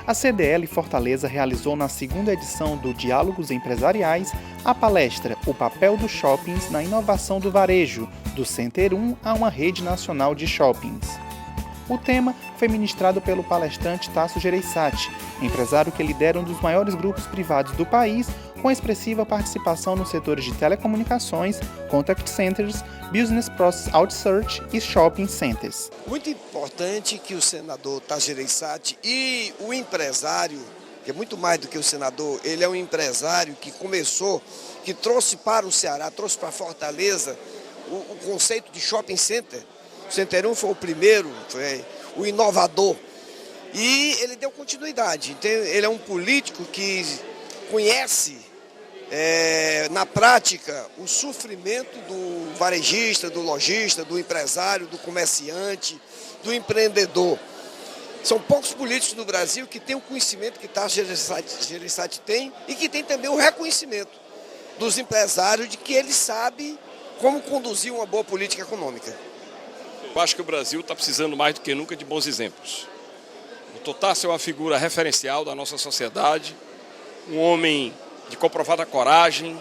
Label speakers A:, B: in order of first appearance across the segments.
A: A CDL Fortaleza realizou na segunda edição do Diálogos Empresariais a palestra O Papel dos Shoppings na Inovação do Varejo, do Center 1 a uma rede nacional de shoppings. O tema foi ministrado pelo palestrante Tasso Gereissati, empresário que lidera um dos maiores grupos privados do país, com expressiva participação nos setores de telecomunicações, contact centers, business process outsourcing e shopping centers.
B: Muito importante que o senador Tasso Gereissati e o empresário, que é muito mais do que o senador, ele é um empresário que começou, que trouxe para o Ceará, trouxe para Fortaleza o conceito de shopping center. O Center 1 foi o primeiro, foi o inovador. E ele deu continuidade. Então, ele é um político que conhece, na prática, o sofrimento do varejista, do lojista, do empresário, do comerciante, do empreendedor. São poucos políticos no Brasil que têm o conhecimento que Tasso Gereissati tem e que tem também o reconhecimento dos empresários de que ele sabe como conduzir uma boa política econômica.
C: Eu acho que o Brasil está precisando mais do que nunca de bons exemplos. O Dr. Tasso é uma figura referencial da nossa sociedade, um homem de comprovada coragem,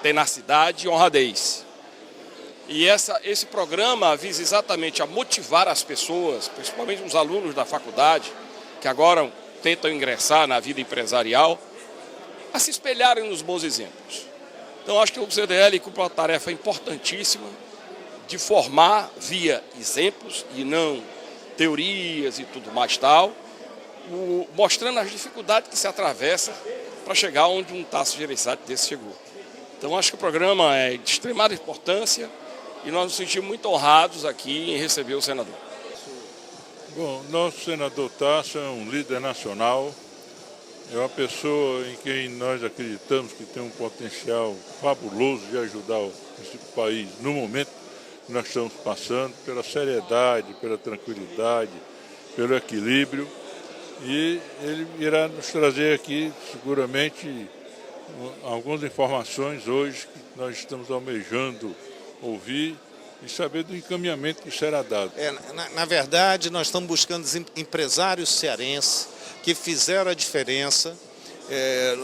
C: tenacidade e honradez. E esse programa visa exatamente a motivar as pessoas, principalmente os alunos da faculdade, que agora tentam ingressar na vida empresarial, a se espelharem nos bons exemplos. Então acho que o CDL cumpre uma tarefa importantíssima de formar via exemplos e não teorias e tudo mais tal, mostrando as dificuldades que se atravessa para chegar onde um Tasso Gereissati desse chegou. Então acho que o programa é de extremada importância e nós nos sentimos muito honrados aqui em receber o senador.
D: Bom, nosso senador Tasso é um líder nacional, é uma pessoa em quem nós acreditamos que tem um potencial fabuloso de ajudar esse país no momento que nós estamos passando, pela seriedade, pela tranquilidade, pelo equilíbrio. E ele irá nos trazer aqui, seguramente, algumas informações hoje que nós estamos almejando ouvir e saber do encaminhamento que será dado.
E: Na verdade, nós estamos buscando empresários cearenses que fizeram a diferença,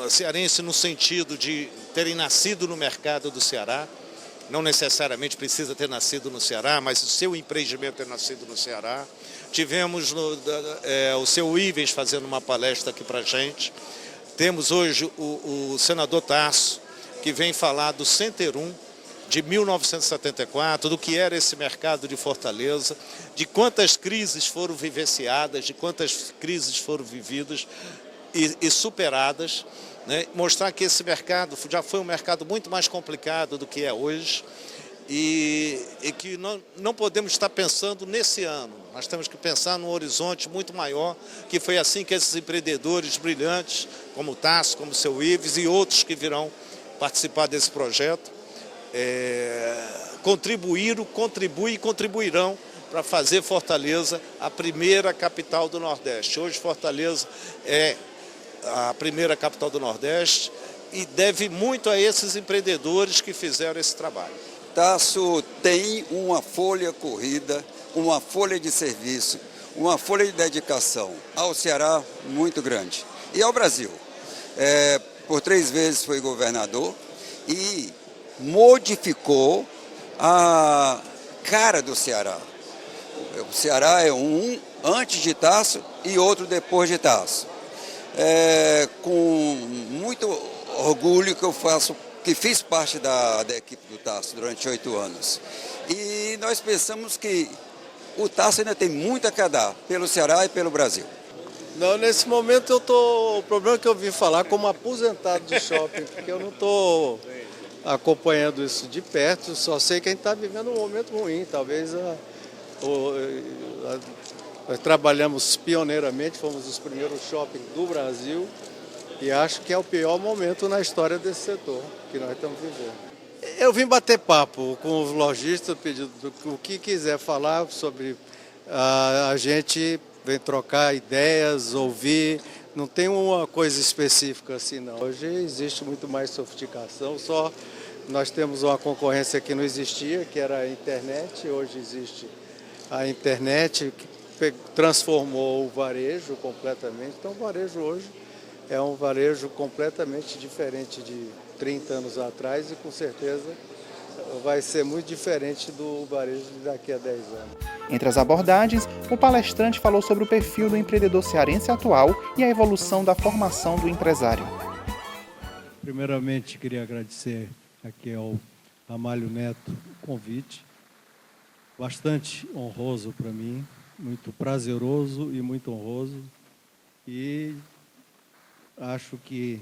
E: cearense no sentido de terem nascido no mercado do Ceará, não necessariamente precisa ter nascido no Ceará, mas o seu empreendimento ter nascido no Ceará. Tivemos o seu Ivens fazendo uma palestra aqui para a gente. Temos hoje o senador Tasso, que vem falar do Center 1, de 1974, do que era esse mercado de Fortaleza, de quantas crises foram vivenciadas, de quantas crises foram vividas e superadas, né? Mostrar que esse mercado já foi um mercado muito mais complicado do que é hoje e que não podemos estar pensando nesse ano. Nós temos que pensar num horizonte muito maior, que foi assim que esses empreendedores brilhantes, como o Tasso, como o seu Ives e outros que virão participar desse projeto, contribuem e contribuirão para fazer Fortaleza a primeira capital do Nordeste. Hoje Fortaleza é a primeira capital do Nordeste e deve muito a esses empreendedores que fizeram esse trabalho.
F: Tasso tem uma folha corrida, uma folha de serviço, uma folha de dedicação ao Ceará muito grande e ao Brasil. Por 3 vezes foi governador e modificou a cara do Ceará. O Ceará é um antes de Tasso e outro depois de Tasso. Com muito orgulho que fiz parte da equipe do Tasso durante 8 anos. E nós pensamos que o Tasso ainda tem muito a dar pelo Ceará e pelo Brasil.
G: Não, nesse momento o problema é que eu vim falar como aposentado de shopping, porque eu não estou acompanhando isso de perto, só sei que a gente está vivendo um momento ruim, talvez nós trabalhamos pioneiramente, fomos os primeiros shoppings do Brasil e acho que é o pior momento na história desse setor que nós estamos vivendo. Eu vim bater papo com os lojistas, pedindo o que quiser falar sobre a gente vem trocar ideias, ouvir, não tem uma coisa específica assim não. Hoje existe muito mais sofisticação, só Nós temos uma concorrência que não existia, que era a internet. Hoje existe a internet, que transformou o varejo completamente. Então, o varejo hoje é um varejo completamente diferente de 30 anos atrás e, com certeza, vai ser muito diferente do varejo de daqui a 10 anos.
A: Entre as abordagens, o palestrante falou sobre o perfil do empreendedor cearense atual e a evolução da formação do empresário.
G: Primeiramente, queria agradecer aqui ao Amálio Neto o convite, bastante honroso para mim, muito prazeroso e muito honroso, e acho que,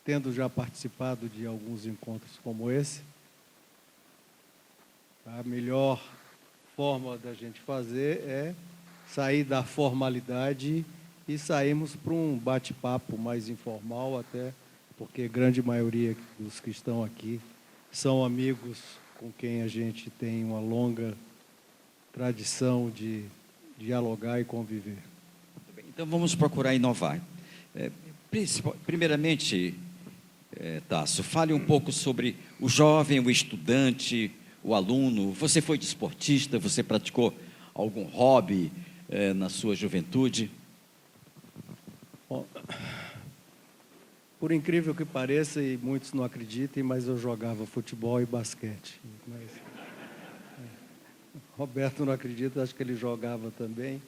G: tendo já participado de alguns encontros como esse, a melhor forma da gente fazer é sair da formalidade e sairmos para um bate-papo mais informal, até porque a grande maioria dos que estão aqui são amigos com quem a gente tem uma longa tradição de dialogar e conviver.
H: Então, vamos procurar inovar. Primeiramente, Tasso, fale um pouco sobre o jovem, o estudante, o aluno. Você foi desportista, você praticou algum hobby na sua juventude?
G: Bom, por incrível que pareça, e muitos não acreditem, mas eu jogava futebol e basquete. Roberto não acredita, acho que ele jogava também,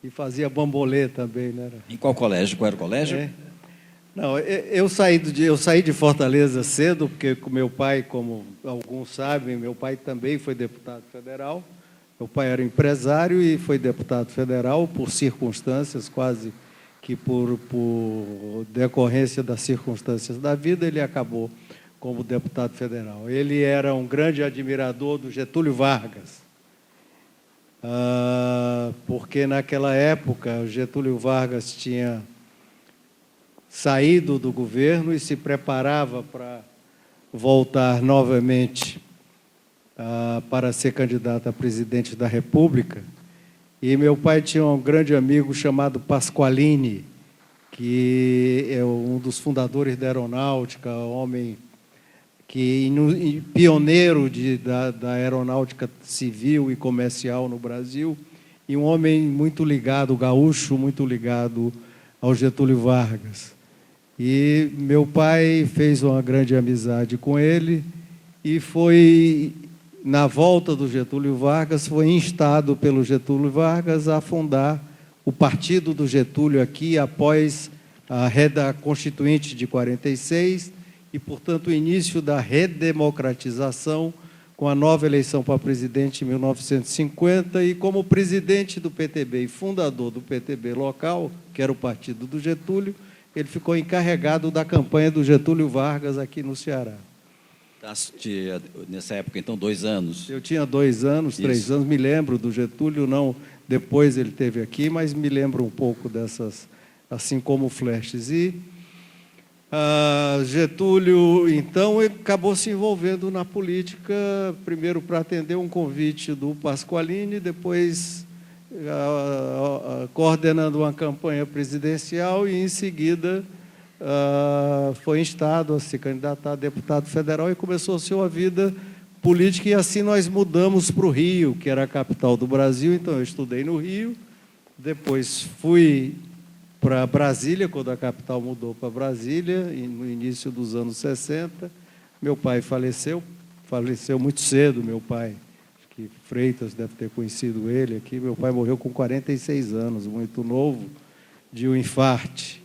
G: e fazia bambolê também, né?
H: Em qual colégio? Qual era o colégio?
G: Não, eu saí de Fortaleza cedo, porque com meu pai, como alguns sabem, meu pai também foi deputado federal. Meu pai era empresário e foi deputado federal por circunstâncias, quase que por decorrência das circunstâncias da vida, ele acabou como deputado federal. Ele era um grande admirador do Getúlio Vargas, porque naquela época o Getúlio Vargas tinha saído do governo e se preparava para voltar novamente para ser candidato a presidente da República. E meu pai tinha um grande amigo chamado Pasqualini, que é um dos fundadores da aeronáutica, homem pioneiro da aeronáutica civil e comercial no Brasil, e um homem muito ligado, gaúcho, muito ligado ao Getúlio Vargas. E meu pai fez uma grande amizade com ele e foi, na volta do Getúlio Vargas, foi instado pelo Getúlio Vargas a fundar o Partido do Getúlio aqui após a Constituinte de 46 e, portanto, o início da redemocratização com a nova eleição para presidente em 1950 e como presidente do PTB e fundador do PTB local, que era o Partido do Getúlio, ele ficou encarregado da campanha do Getúlio Vargas aqui no Ceará.
H: Nessa época, então, 2 anos?
G: Eu tinha 2 anos, 3 anos, me lembro do Getúlio, não depois ele esteve aqui, mas me lembro um pouco dessas, assim como flashes. E Getúlio, então, acabou se envolvendo na política, primeiro para atender um convite do Pasqualini, depois coordenando uma campanha presidencial e, em seguida, foi instado a se candidatar a deputado federal e começou a sua vida política, e assim nós mudamos para o Rio, que era a capital do Brasil. Então, eu estudei no Rio, depois fui para Brasília, quando a capital mudou para Brasília, no início dos anos 60. Meu pai faleceu muito cedo, meu pai. Que Freitas deve ter conhecido ele aqui. Meu pai morreu com 46 anos, muito novo, de um infarte.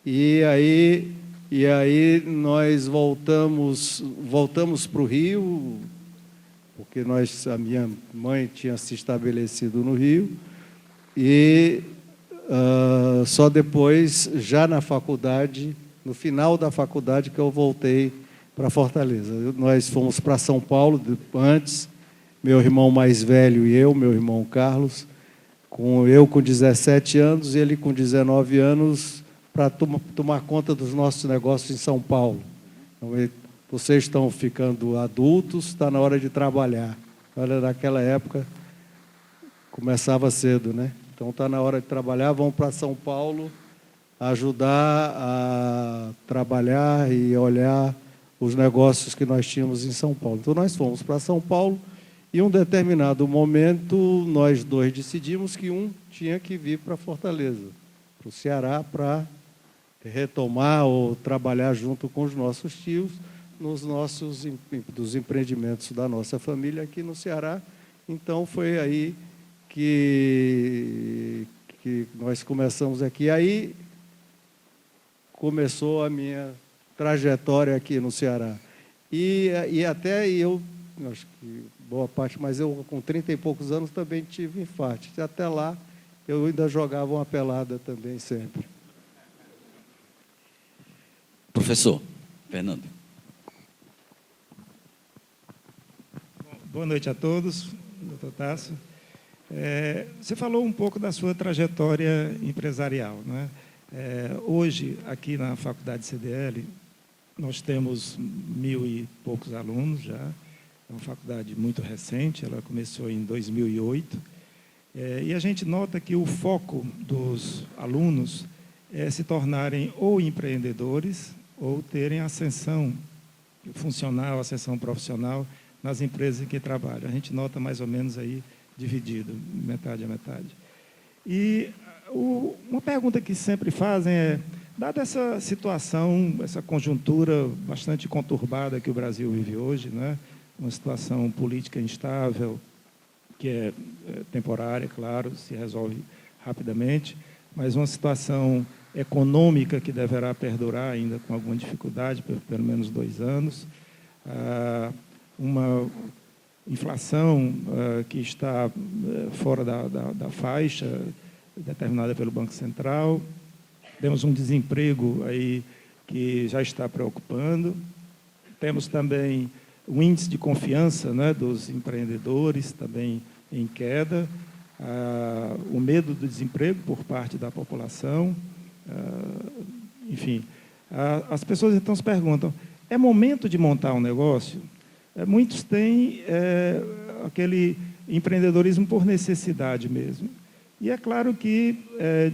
G: E aí nós voltamos para o Rio, porque a minha mãe tinha se estabelecido no Rio, e só depois, já na faculdade, no final da faculdade, que eu voltei para Fortaleza. Nós fomos para São Paulo antes, meu irmão mais velho e eu, meu irmão Carlos, eu com 17 anos e ele com 19 anos, para tomar conta dos nossos negócios em São Paulo. Então, vocês estão ficando adultos, está na hora de trabalhar. Olha, naquela época, começava cedo, né? Então, está na hora de trabalhar, vão para São Paulo ajudar a trabalhar e olhar os negócios que nós tínhamos em São Paulo. Então, nós fomos para São Paulo e, em um determinado momento, nós dois decidimos que um tinha que vir para Fortaleza, para o Ceará, para retomar ou trabalhar junto com os nossos tios dos empreendimentos da nossa família aqui no Ceará. Então, foi aí que nós começamos aqui. Aí começou a minha trajetória aqui no Ceará. E até eu, acho que boa parte, mas eu com 30 e poucos anos também tive infarto. Até lá eu ainda jogava uma pelada também sempre.
H: Professor Fernando.
I: Boa noite a todos, doutor Tássio. Você falou um pouco da sua trajetória empresarial, não é? Hoje, aqui na Faculdade CDL, nós temos 1.000 e poucos alunos já. É uma faculdade muito recente, ela começou em 2008. E a gente nota que o foco dos alunos é se tornarem ou empreendedores ou terem ascensão funcional, ascensão profissional nas empresas em que trabalham. A gente nota mais ou menos aí dividido, metade a metade. E uma pergunta que sempre fazem é, dada essa situação, essa conjuntura bastante conturbada que o Brasil vive hoje, né? Uma situação política instável, que é temporária, claro, se resolve rapidamente, mas uma situação econômica que deverá perdurar ainda com alguma dificuldade, por pelo menos 2 anos, uma inflação que está fora da faixa determinada pelo Banco Central, temos um desemprego aí que já está preocupando, temos também o índice de confiança, né, dos empreendedores também em queda, o medo do desemprego por parte da população, enfim. As pessoas então se perguntam, é momento de montar um negócio? Muitos têm aquele empreendedorismo por necessidade mesmo. E é claro que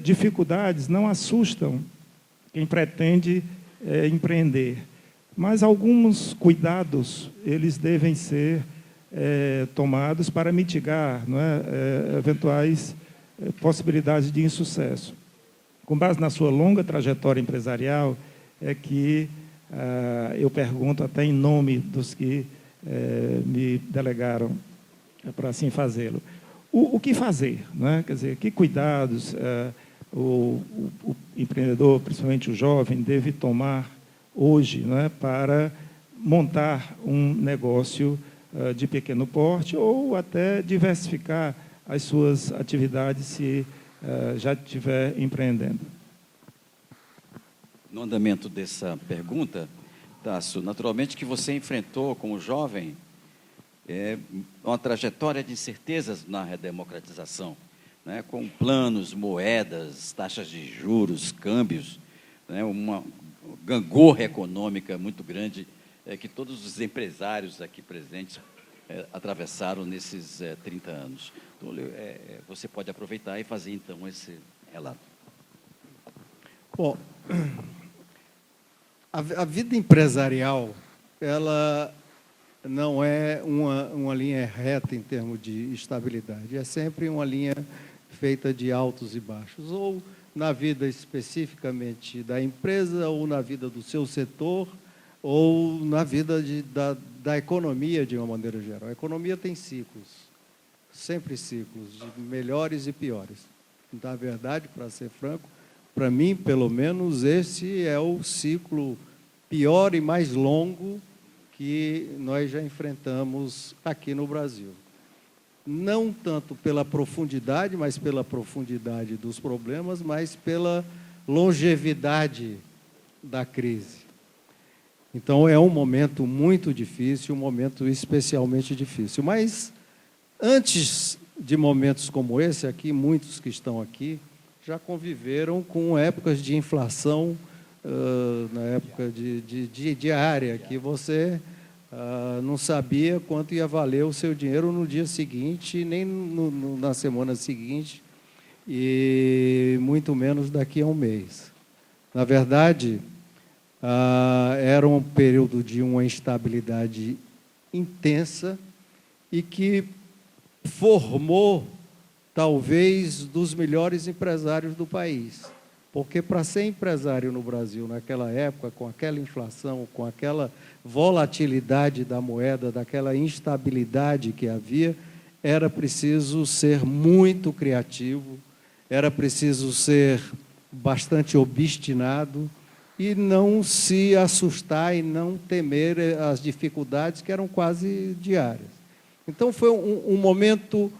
I: dificuldades não assustam quem pretende empreender, mas alguns cuidados eles devem ser tomados para mitigar, não é, eventuais possibilidades de insucesso. Com base na sua longa trajetória empresarial, é que eu pergunto até em nome dos que me delegaram para assim fazê-lo. O que fazer? Não é? Quer dizer, que cuidados o empreendedor, principalmente o jovem, deve tomar hoje, não é, para montar um negócio de pequeno porte ou até diversificar as suas atividades se já estiver empreendendo?
H: No andamento dessa pergunta, Tássio, naturalmente que você enfrentou como jovem uma trajetória de incertezas na redemocratização, né, com planos, moedas, taxas de juros, câmbios, né, uma gangorra econômica muito grande que todos os empresários aqui presentes atravessaram nesses 30 anos. Então, você pode aproveitar e fazer, então, esse relato.
G: Bom, a vida empresarial, ela não é uma linha reta em termos de estabilidade, é sempre uma linha feita de altos e baixos, ou na vida especificamente da empresa, ou na vida do seu setor, ou na vida da economia de uma maneira geral. A economia tem ciclos, sempre ciclos, de melhores e piores. Na verdade, para ser franco, para mim, pelo menos, esse é o ciclo pior e mais longo que nós já enfrentamos aqui no Brasil. Não tanto pela profundidade, mas pela profundidade dos problemas, mas pela longevidade da crise. Então, é um momento muito difícil, um momento especialmente difícil. Mas, antes de momentos como esse aqui, muitos que estão aqui já conviveram com épocas de inflação, na época de diária, que você não sabia quanto ia valer o seu dinheiro no dia seguinte, nem na semana seguinte, e muito menos daqui a um mês. Na verdade, era um período de uma instabilidade intensa e que formou, talvez, dos melhores empresários do país. Porque para ser empresário no Brasil naquela época, com aquela inflação, com aquela volatilidade da moeda, daquela instabilidade que havia, era preciso ser muito criativo, era preciso ser bastante obstinado e não se assustar e não temer as dificuldades que eram quase diárias. Então, foi um momento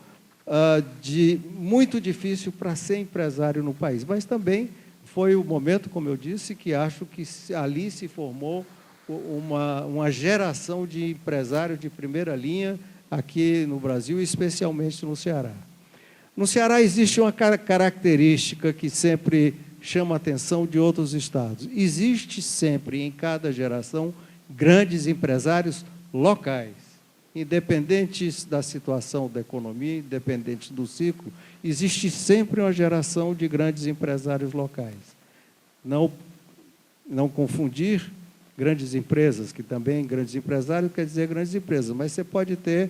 G: muito difícil para ser empresário no país, mas também foi o momento, como eu disse, que acho que ali se formou uma geração de empresários de primeira linha aqui no Brasil, especialmente no Ceará. No Ceará existe uma característica que sempre chama a atenção de outros estados. Existe sempre, em cada geração, grandes empresários locais. Independentes da situação da economia, independente do ciclo, existe sempre uma geração de grandes empresários locais. Não confundir grandes empresas, que também grandes empresários quer dizer grandes empresas, mas você pode ter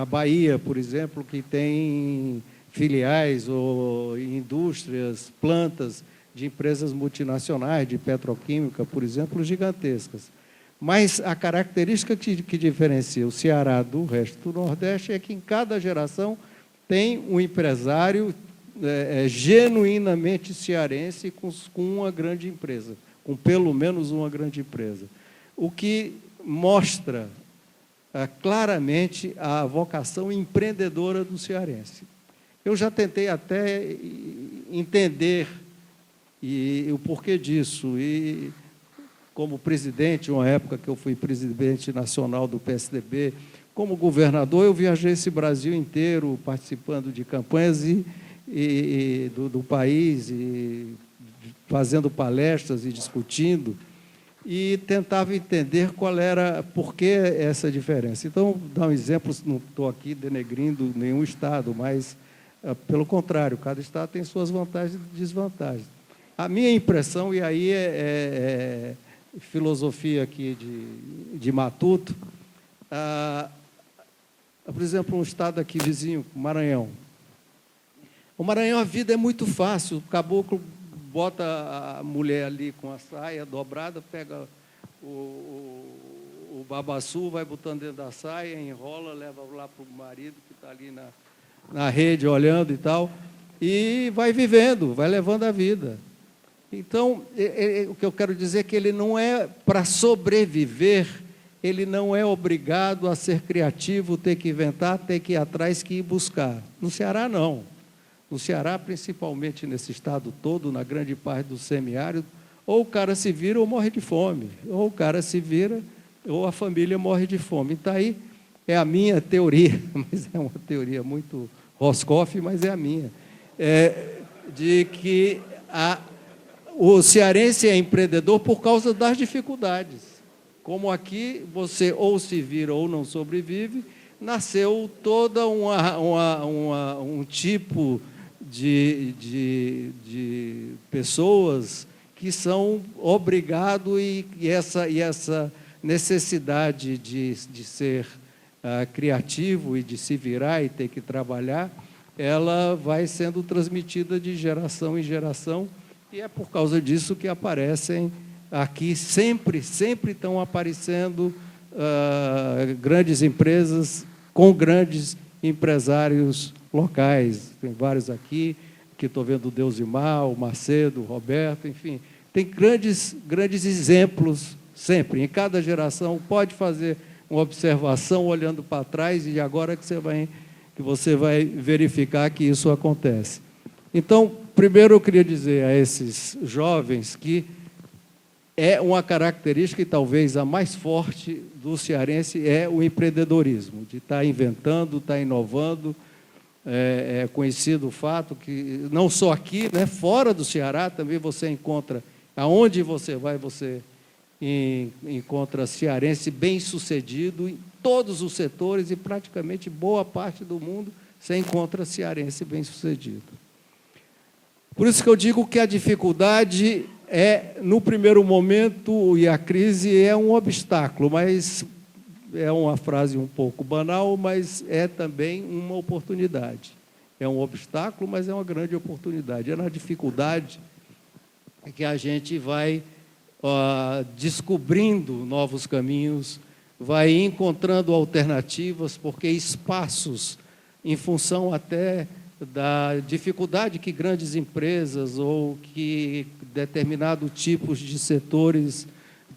G: a Bahia, por exemplo, que tem filiais ou indústrias, plantas de empresas multinacionais, de petroquímica, por exemplo, gigantescas. Mas a característica que diferencia o Ceará do resto do Nordeste é que em cada geração tem um empresário genuinamente cearense com uma grande empresa, com pelo menos uma grande empresa. O que mostra claramente a vocação empreendedora do cearense. Eu já tentei até entender o porquê disso, e como presidente, uma época que eu fui presidente nacional do PSDB, como governador, eu viajei esse Brasil inteiro participando de campanhas do país, e fazendo palestras e discutindo, e tentava entender por que essa diferença. Então, vou dar um exemplo, não estou aqui denegrindo nenhum estado, mas, pelo contrário, cada estado tem suas vantagens e desvantagens. A minha impressão, e aí filosofia aqui de matuto, por exemplo, um estado aqui vizinho, Maranhão. O Maranhão, a vida é muito fácil, o caboclo bota a mulher ali com a saia dobrada, pega o babaçu, vai botando dentro da saia, enrola, leva lá para o marido que está ali na rede olhando e tal, e vai vivendo, vai levando a vida. Então, o que eu quero dizer é que ele não é, para sobreviver, ele não é obrigado a ser criativo, ter que inventar, ter que ir atrás, que ir buscar. No Ceará, não. No Ceará, principalmente nesse estado todo, na grande parte do semiárido, ou o cara se vira ou morre de fome, ou o cara se vira ou a família morre de fome. Então, aí é a minha teoria, mas é uma teoria muito Roscoff, mas é a minha, de que o cearense é empreendedor por causa das dificuldades. Como aqui você ou se vira ou não sobrevive, nasceu toda um tipo de pessoas que são obrigados, e essa necessidade de ser criativo e de se virar e ter que trabalhar, ela vai sendo transmitida de geração em geração, e é por causa disso que aparecem aqui, sempre estão aparecendo grandes empresas com grandes empresários locais. Tem vários aqui, que estou vendo o Deusimar, o Macedo, o Roberto, enfim. Tem grandes exemplos sempre. Em cada geração pode fazer uma observação olhando para trás, e agora que você vai verificar que isso acontece. Então, primeiro eu queria dizer a esses jovens que é uma característica, e talvez a mais forte do cearense, é o empreendedorismo, de estar inventando, estar inovando. É conhecido o fato que, não só aqui, né, fora do Ceará, também você encontra, aonde você vai, você encontra cearense bem-sucedido em todos os setores, e praticamente boa parte do mundo você encontra cearense bem-sucedido.
J: Por isso que eu digo que a dificuldade no primeiro momento, e a crise é um obstáculo, mas é uma frase um pouco banal, mas é também uma oportunidade. É um obstáculo, mas é uma grande oportunidade. É na dificuldade que a gente vai descobrindo novos caminhos, vai encontrando alternativas, porque espaços, em função até da dificuldade que grandes empresas ou que determinados tipos de setores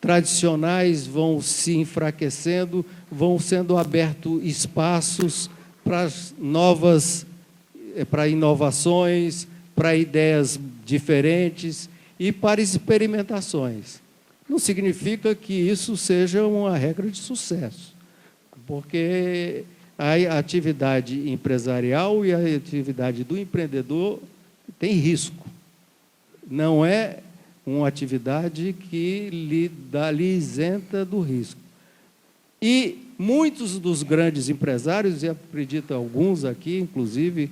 J: tradicionais vão se enfraquecendo, vão sendo abertos espaços para para inovações, para ideias diferentes e para experimentações. Não significa que isso seja uma regra de sucesso, porque a atividade empresarial e a atividade do empreendedor tem risco. Não é uma atividade que lhe isenta do risco. E muitos dos grandes empresários, e acredito alguns aqui, inclusive,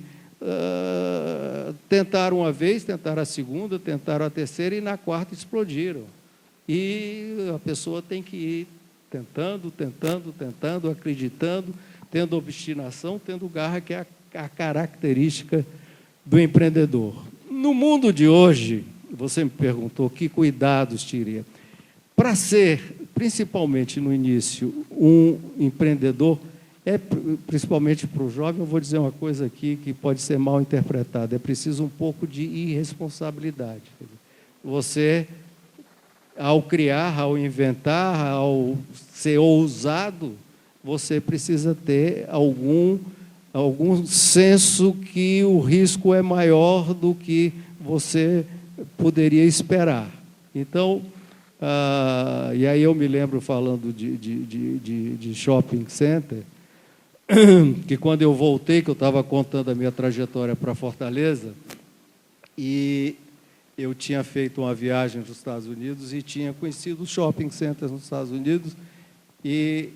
J: tentaram uma vez, tentaram a segunda, tentaram a terceira e na quarta explodiram. E a pessoa tem que ir tentando, acreditando, tendo obstinação, tendo garra, que é a característica do empreendedor. No mundo de hoje, você me perguntou que cuidados teria. Para ser, principalmente no início, um empreendedor, principalmente para o jovem, eu vou dizer uma coisa aqui que pode ser mal interpretada, é preciso um pouco de irresponsabilidade. Você, ao criar, ao inventar, ao ser ousado, você precisa ter algum senso que o risco é maior do que você poderia esperar. Então, e aí eu me lembro, falando de shopping center, que quando eu voltei, que eu estava contando a minha trajetória para Fortaleza, e eu tinha feito uma viagem nos Estados Unidos e tinha conhecido os shopping centers nos Estados Unidos, e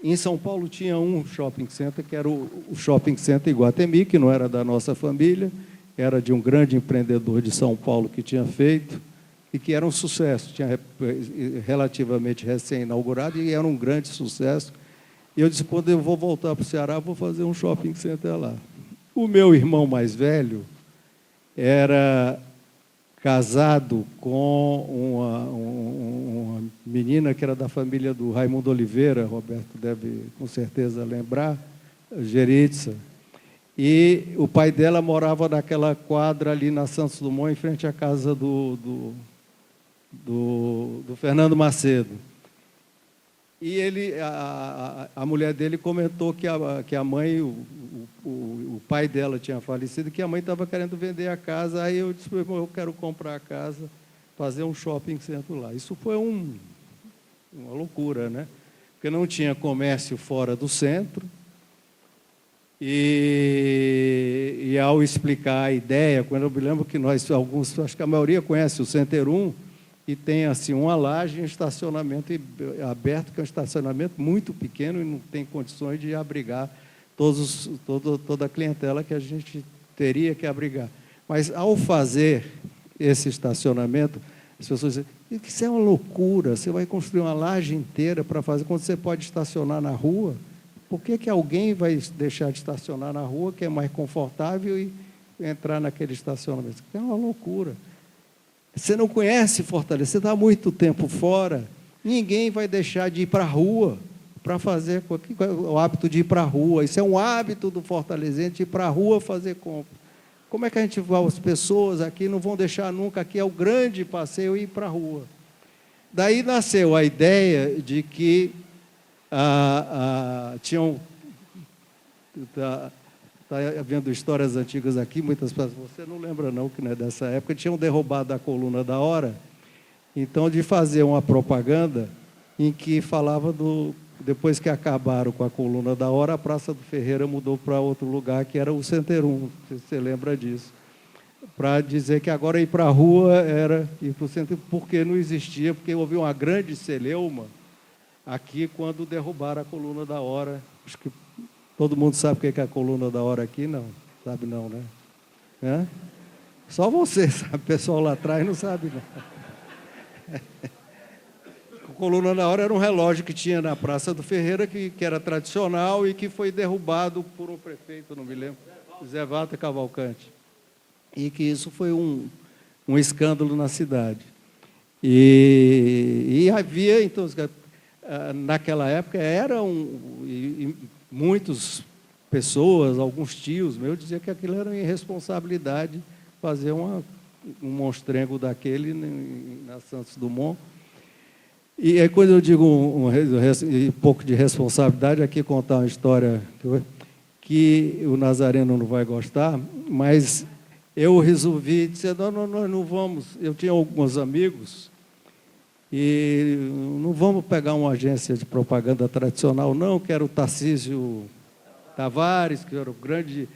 J: em São Paulo tinha um shopping center, que era o Shopping Center Iguatemi, que não era da nossa família, era de um grande empreendedor de São Paulo que tinha feito, e que era um sucesso, tinha relativamente recém-inaugurado, e era um grande sucesso. E eu disse, quando eu vou voltar para o Ceará, vou fazer um shopping center lá. O meu irmão mais velho era casado com uma menina que era da família do Raimundo Oliveira, Roberto deve com certeza lembrar, Geritza. E o pai dela morava naquela quadra ali na Santos Dumont, em frente à casa do Fernando Macedo. E a mulher dele comentou que a mãe, o pai dela tinha falecido, que a mãe estava querendo vender a casa. Aí eu disse, eu quero comprar a casa, fazer um shopping center lá. Isso foi uma loucura, né? Porque não tinha comércio fora do centro. E ao explicar a ideia, quando eu me lembro que alguns, acho que a maioria conhece o Center 1, e tem assim uma laje em estacionamento aberto, que é um estacionamento muito pequeno e não tem condições de abrigar toda a clientela que a gente teria que abrigar. Mas, ao fazer esse estacionamento, as pessoas dizem, isso é uma loucura, você vai construir uma laje inteira para fazer, quando você pode estacionar na rua, por que alguém vai deixar de estacionar na rua, que é mais confortável, e entrar naquele estacionamento? Isso é uma loucura. Você não conhece Fortaleza, você está há muito tempo fora, ninguém vai deixar de ir para a rua para fazer o hábito de ir para a rua. Isso é um hábito do fortalezense, ir para a rua fazer compra. Como é que a gente vai, as pessoas aqui não vão deixar nunca, aqui é o grande passeio, ir para a rua. Daí nasceu a ideia de que tinham... Está havendo histórias antigas aqui, muitas pessoas, você não lembra não, que não é dessa época, tinham derrubado a coluna da hora, então de fazer uma propaganda em que falava depois que acabaram com a coluna da hora, a Praça do Ferreira mudou para outro lugar, que era o Center 1, você lembra disso, para dizer que agora ir para a rua era ir para o centro, porque não existia, porque houve uma grande celeuma aqui quando derrubaram a coluna da hora. Acho que todo mundo sabe o que é a coluna da hora aqui? Não, sabe não, né? Só você sabe, o pessoal lá atrás não sabe, não. A coluna da hora era um relógio que tinha na Praça do Ferreira, que era tradicional e que foi derrubado por um prefeito, não me lembro, Zé Walter Cavalcante. E que isso foi um escândalo na cidade. E havia, então, naquela época, muitas pessoas, alguns tios meus, diziam que aquilo era uma irresponsabilidade fazer um monstrengo daquele na Santos Dumont. E aí, quando eu digo um pouco de responsabilidade, aqui contar uma história que o Nazareno não vai gostar, mas eu resolvi dizer, não, nós não vamos. Eu tinha alguns amigos e não vamos pegar uma agência de propaganda tradicional, não, que era o Tarcísio Tavares, que era o grande...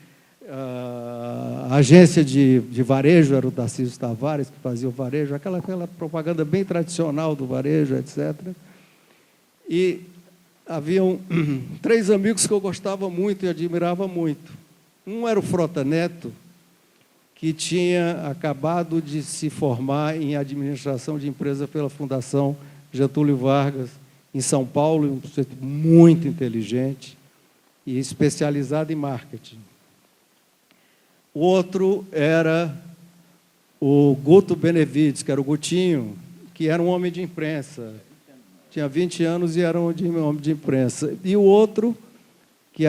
J: A agência de varejo era o Tarcísio Tavares, que fazia o varejo, aquela propaganda bem tradicional do varejo, etc. E haviam 3 amigos que eu gostava muito e admirava muito. Um era o Frota Neto, que tinha acabado de se formar em administração de empresa pela Fundação Getúlio Vargas, em São Paulo, um sujeito muito inteligente e especializado em marketing. O outro era o Guto Benevides, que era o Gutinho, que era um homem de imprensa. Tinha 20 anos e era um homem de imprensa. E o outro, que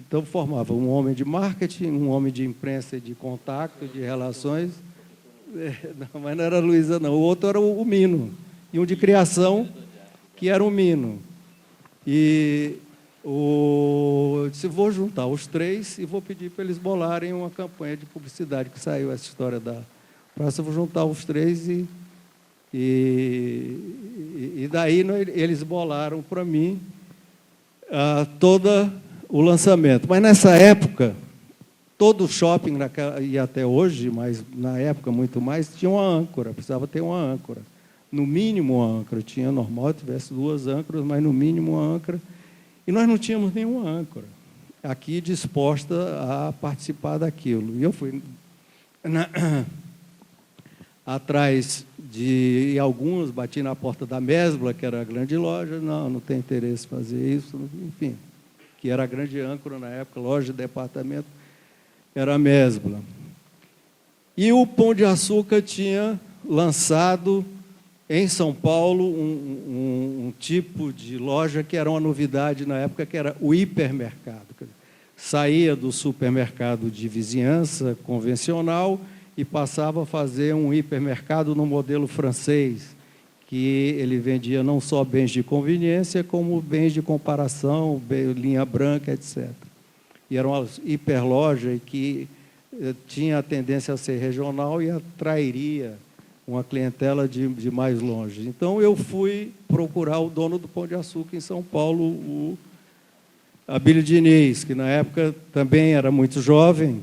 J: então formava um homem de marketing, um homem de imprensa e de contato, de relações. Não, mas não era a Luísa, não. O outro era o Mino. E um de criação, que era o Mino. E eu disse, vou juntar os 3 e vou pedir para eles bolarem uma campanha de publicidade, que saiu essa história da praça. Eu vou juntar os 3 e daí eles bolaram para mim todo o lançamento. Mas nessa época, todo shopping, e até hoje, mas na época muito mais, tinha uma âncora, precisava ter uma âncora. No mínimo uma âncora. Tinha normal, tivesse 2 âncoras, mas no mínimo uma âncora. E nós não tínhamos nenhuma âncora aqui disposta a participar daquilo. E eu fui atrás de alguns, bati na porta da Mesbla, que era a grande loja, não tem interesse em fazer isso, enfim, que era a grande âncora na época, loja de departamento, era a Mesbla. E o Pão de Açúcar tinha lançado em São Paulo um tipo de loja que era uma novidade na época, que era o hipermercado. Saía do supermercado de vizinhança convencional e passava a fazer um hipermercado no modelo francês, que ele vendia não só bens de conveniência, como bens de comparação, linha branca, etc. E era uma hiperloja que tinha a tendência a ser regional e atrairia uma clientela de mais longe. Então, eu fui procurar o dono do Pão de Açúcar em São Paulo, o Abílio Diniz, que na época também era muito jovem,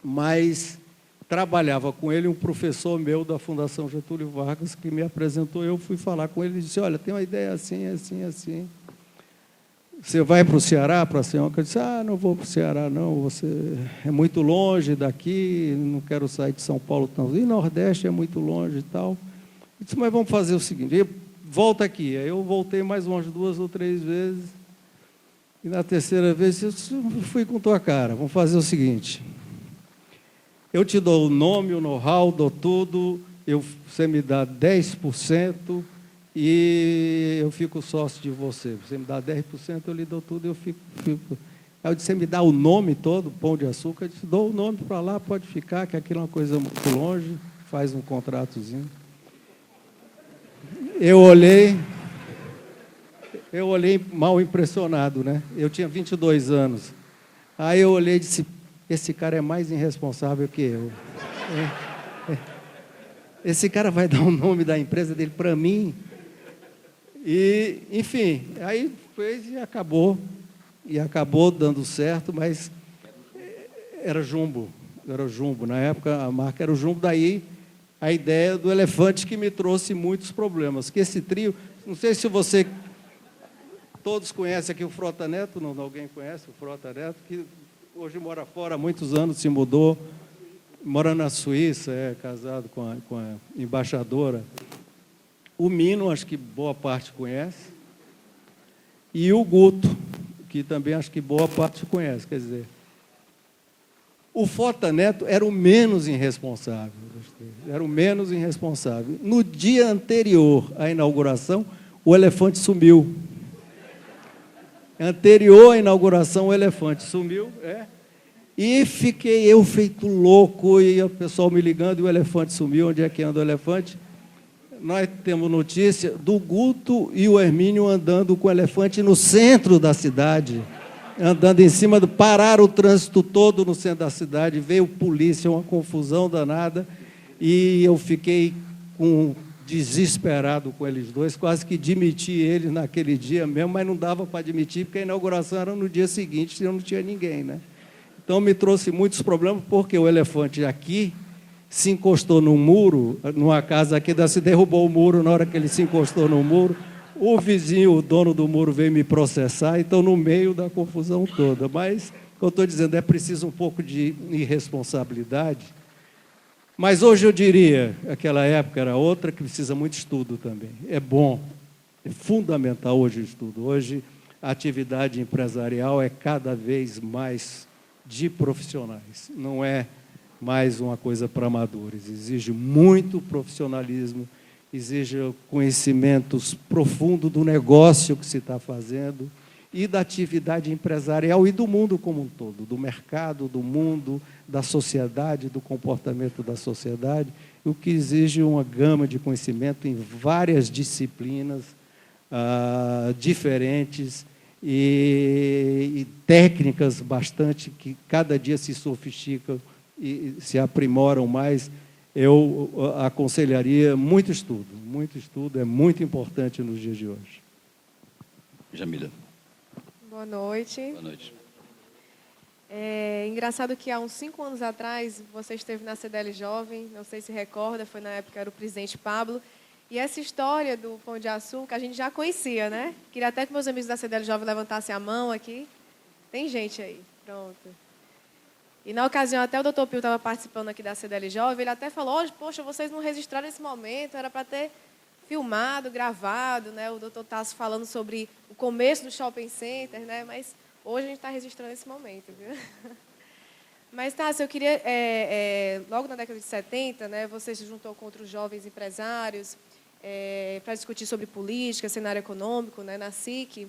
J: mas trabalhava com ele um professor meu da Fundação Getúlio Vargas, que me apresentou. Eu fui falar com ele e disse, olha, tem uma ideia assim, assim, assim. Você vai para o Ceará, para a Senhoca? Eu disse, não vou para o Ceará, não, você é muito longe daqui, não quero sair de São Paulo tanto. E Nordeste é muito longe e tal. Eu disse, mas vamos fazer o seguinte, volta aqui. Aí eu voltei mais umas 2 ou 3 vezes, e na terceira vez eu fui com tua cara, vamos fazer o seguinte, eu te dou o nome, o know-how, dou tudo, você me dá 10%, e eu fico sócio de você. Você me dá 10%, eu lhe dou tudo, eu fico. Aí eu disse, você me dá o nome todo, Pão de Açúcar? Eu disse, dou o nome para lá, pode ficar, que aquilo é uma coisa muito longe, faz um contratozinho. Eu olhei mal impressionado, né? Eu tinha 22 anos. Aí eu olhei e disse, esse cara é mais irresponsável que eu. Esse cara vai dar o nome da empresa dele para mim? E, enfim, aí fez e acabou dando certo, mas era Jumbo. Na época a marca era o Jumbo, daí a ideia do elefante, que me trouxe muitos problemas. Que esse trio, não sei se todos conhecem aqui o Frota Neto, não, alguém conhece o Frota Neto, que hoje mora fora há muitos anos, se mudou mora na Suíça, é casado com a embaixadora. O Mino, acho que boa parte conhece. E o Guto, que também acho que boa parte conhece. Quer dizer, o Fota Neto era o menos irresponsável. Era o menos irresponsável. No dia anterior à inauguração, o elefante sumiu. Anterior à inauguração, o elefante sumiu, e fiquei eu feito louco, e o pessoal me ligando, e o elefante sumiu. Onde é que anda o elefante? Nós temos notícia do Guto e o Hermínio andando com o elefante no centro da cidade, andando em cima pararam o trânsito todo no centro da cidade, veio polícia, uma confusão danada, e eu fiquei desesperado com eles dois, quase que demiti eles naquele dia mesmo, mas não dava para demitir, porque a inauguração era no dia seguinte, e eu não tinha ninguém, né? Então, me trouxe muitos problemas, porque o elefante aqui se encostou num muro, numa casa aqui, se derrubou o muro na hora que ele se encostou no muro, o vizinho, o dono do muro, veio me processar, então, no meio da confusão toda. Mas, o que eu estou dizendo, é preciso um pouco de irresponsabilidade. Mas hoje eu diria, aquela época era outra, que precisa muito estudo também. É bom, é fundamental hoje o estudo. Hoje a atividade empresarial é cada vez mais de profissionais, não é mais uma coisa para amadores. Exige muito profissionalismo, exige conhecimentos profundos do negócio que se está fazendo e da atividade empresarial e do mundo como um todo, do mercado, do mundo, da sociedade, do comportamento da sociedade, o que exige uma gama de conhecimento em várias disciplinas diferentes e técnicas bastante que cada dia se sofisticam e se aprimoram mais. Eu aconselharia muito estudo é muito importante nos dias de hoje.
H: Jamila.
K: Boa noite.
H: Boa noite.
K: É engraçado que há uns 5 anos atrás, você esteve na CDL Jovem, não sei se recorda, foi na época, era o presidente Pablo, e essa história do Pão de Açúcar a gente já conhecia, né? Queria até que meus amigos da CDL Jovem levantassem a mão aqui. Tem gente aí, pronto. E na ocasião, até o doutor Pio estava participando aqui da CDL Jovem, ele até falou, poxa, vocês não registraram esse momento, era para ter filmado, gravado, né? O doutor Tasso falando sobre o começo do shopping center, né? Mas hoje a gente está registrando esse momento, viu? Mas, Tasso, eu queria, logo na década de 70, né, você se juntou com outros jovens empresários para discutir sobre política, cenário econômico, né, na SIC.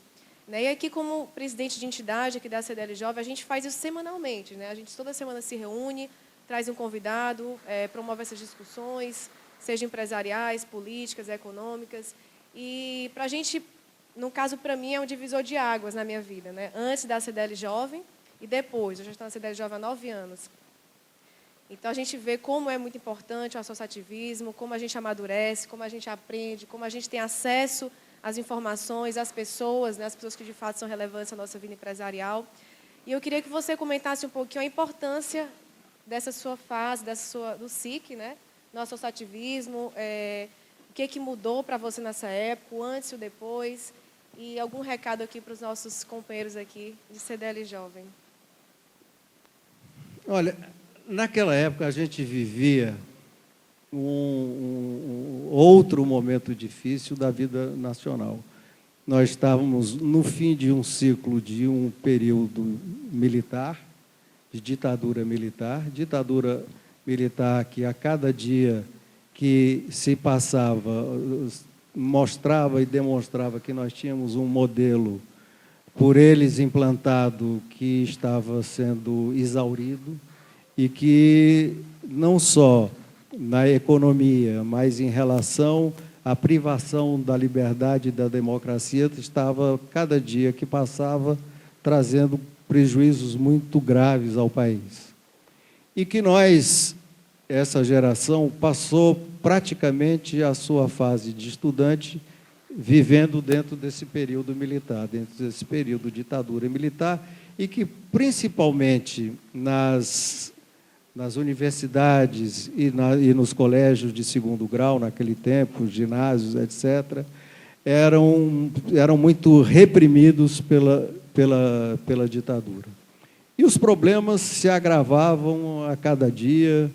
K: Né, e aqui, como presidente de entidade aqui da CDL Jovem, a gente faz isso semanalmente. Né? A gente toda semana se reúne, traz um convidado, promove essas discussões, seja empresariais, políticas, econômicas. E para a gente, no caso, para mim, é um divisor de águas na minha vida. Né? Antes da CDL Jovem e depois. Eu já estou na CDL Jovem há 9 anos. Então, a gente vê como é muito importante o associativismo, como a gente amadurece, como a gente aprende, como a gente tem acesso às informações, às pessoas, né, as pessoas que, de fato, são relevantes na nossa vida empresarial. E eu queria que você comentasse um pouquinho a importância dessa sua fase, do SIC, né, no associativismo, o que mudou para você nessa época, o antes e o depois, e algum recado aqui para os nossos companheiros aqui de CDL Jovem.
J: Olha, naquela época a gente vivia um outro momento difícil da vida nacional. Nós estávamos no fim de um ciclo de um período militar, de ditadura militar que a cada dia que se passava mostrava e demonstrava que nós tínhamos um modelo por eles implantado que estava sendo exaurido e que não só na economia, mas em relação à privação da liberdade e da democracia, estava, cada dia que passava, trazendo prejuízos muito graves ao país. E que nós, essa geração, passou praticamente a sua fase de estudante vivendo dentro desse período militar, dentro desse período de ditadura militar, e que, principalmente nas universidades e nos colégios de segundo grau, naquele tempo, ginásios, etc., eram muito reprimidos pela ditadura. E os problemas se agravavam a cada dia,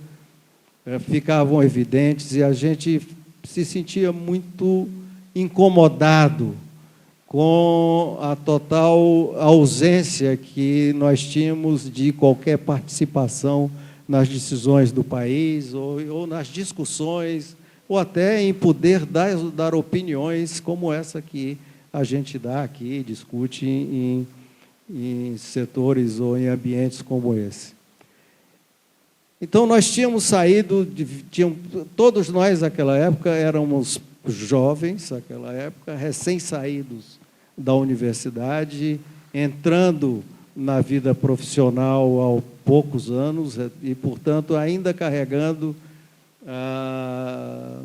J: ficavam evidentes e a gente se sentia muito incomodado com a total ausência que nós tínhamos de qualquer participação nas decisões do país ou nas discussões, ou até em poder dar opiniões como essa que a gente dá aqui, discute em setores ou em ambientes como esse. Então, nós tínhamos saído, todos nós, naquela época, éramos jovens, naquela época, recém-saídos da universidade, entrando na vida profissional há poucos anos e, portanto, ainda carregando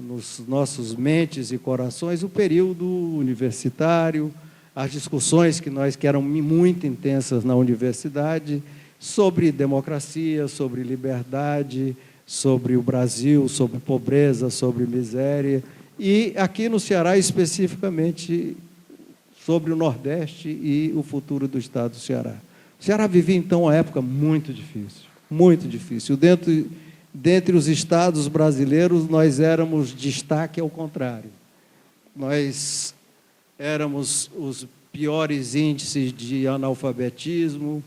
J: nos nossos mentes e corações o período universitário, as discussões que eram muito intensas na universidade, sobre democracia, sobre liberdade, sobre o Brasil, sobre pobreza, sobre miséria, e aqui no Ceará, especificamente, sobre o Nordeste e o futuro do Estado do Ceará. O Ceará vivia, então, uma época muito difícil, muito difícil. Dentre os estados brasileiros, nós éramos destaque ao contrário. Nós éramos os piores índices de analfabetismo,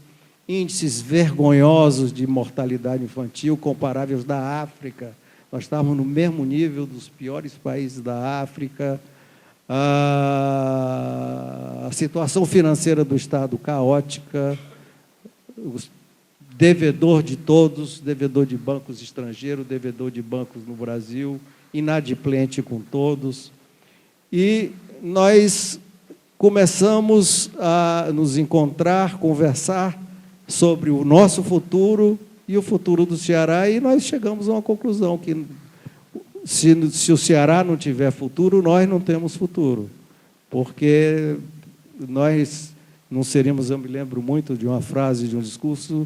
J: índices vergonhosos de mortalidade infantil, comparáveis da África. Nós estávamos no mesmo nível dos piores países da África. A situação financeira do Estado caótica, o devedor de todos, devedor de bancos estrangeiros, devedor de bancos no Brasil, inadimplente com todos. E nós começamos a nos encontrar, conversar sobre o nosso futuro e o futuro do Ceará, e nós chegamos a uma conclusão, que se o Ceará não tiver futuro, nós não temos futuro, porque nós não seríamos, eu me lembro muito de uma frase, de um discurso,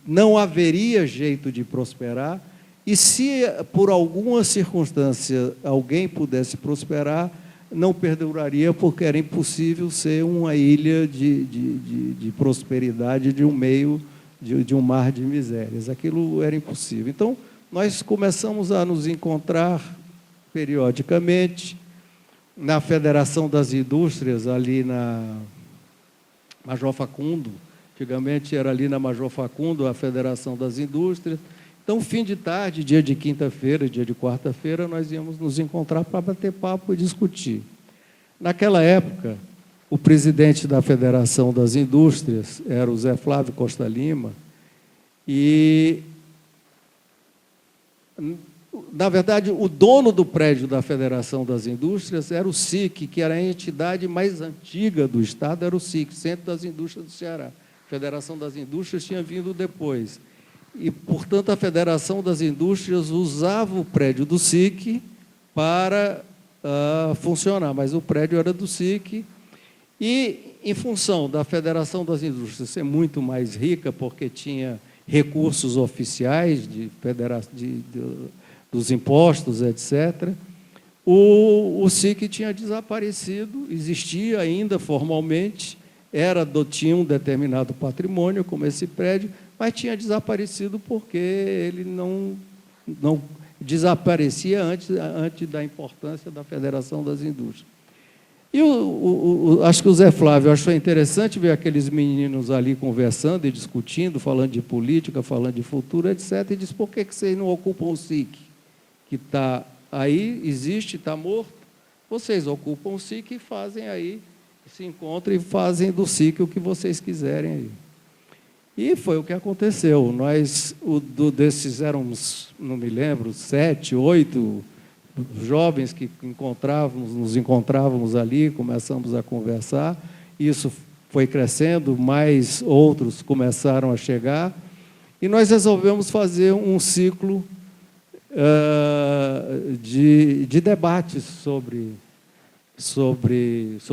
J: não haveria jeito de prosperar, e se por alguma circunstância alguém pudesse prosperar, não perduraria, porque era impossível ser uma ilha de prosperidade de um meio, de um mar de misérias. Aquilo era impossível. Então, nós começamos a nos encontrar periodicamente na Federação das Indústrias, ali na Major Facundo. Antigamente era ali na Major Facundo, a Federação das Indústrias. Então, fim de tarde, dia de quinta-feira, dia de quarta-feira, nós íamos nos encontrar para bater papo e discutir. Naquela época, o presidente da Federação das Indústrias era o Zé Flávio Costa Lima, e, na verdade, o dono do prédio da Federação das Indústrias era o SIC, que era a entidade mais antiga do Estado, era o SIC, Centro das Indústrias do Ceará. A Federação das Indústrias tinha vindo depois. E, portanto, a Federação das Indústrias usava o prédio do SIC para funcionar, mas o prédio era do SIC, e, em função da Federação das Indústrias ser muito mais rica, porque tinha recursos oficiais dos impostos, etc., o SIC tinha desaparecido, existia ainda formalmente, tinha um determinado patrimônio, como esse prédio, mas tinha desaparecido porque ele não desaparecia antes da importância da Federação das Indústrias. E acho que o Zé Flávio achou interessante ver aqueles meninos ali conversando e discutindo, falando de política, falando de futuro, etc., e disse: por que vocês não ocupam o SIC, que está aí, existe, está morto? Vocês ocupam o SIC e fazem aí, se encontram e fazem do SIC o que vocês quiserem aí. E foi o que aconteceu. Nós, desses éramos, não me lembro, 7, 8 jovens que nos encontrávamos ali, começamos a conversar. Isso foi crescendo, mais outros começaram a chegar, e nós resolvemos fazer um ciclo de debates sobre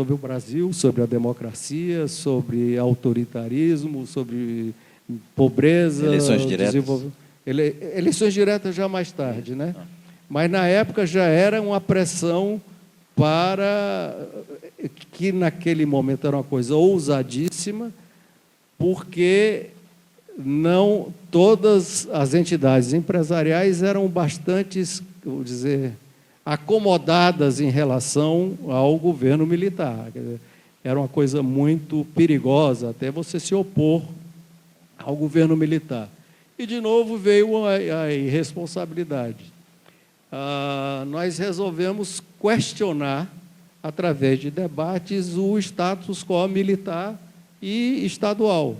J: o Brasil, sobre a democracia, sobre autoritarismo, sobre pobreza.
H: Eleições diretas?
J: Eleições diretas já mais tarde, né? Mas, na época, já era uma pressão que, naquele momento, era uma coisa ousadíssima, porque não todas as entidades empresariais eram bastante, vou dizer, acomodadas em relação ao governo militar. Quer dizer, era uma coisa muito perigosa até você se opor ao governo militar. E, de novo, veio a irresponsabilidade. Nós resolvemos questionar, através de debates, o status quo militar e estadual.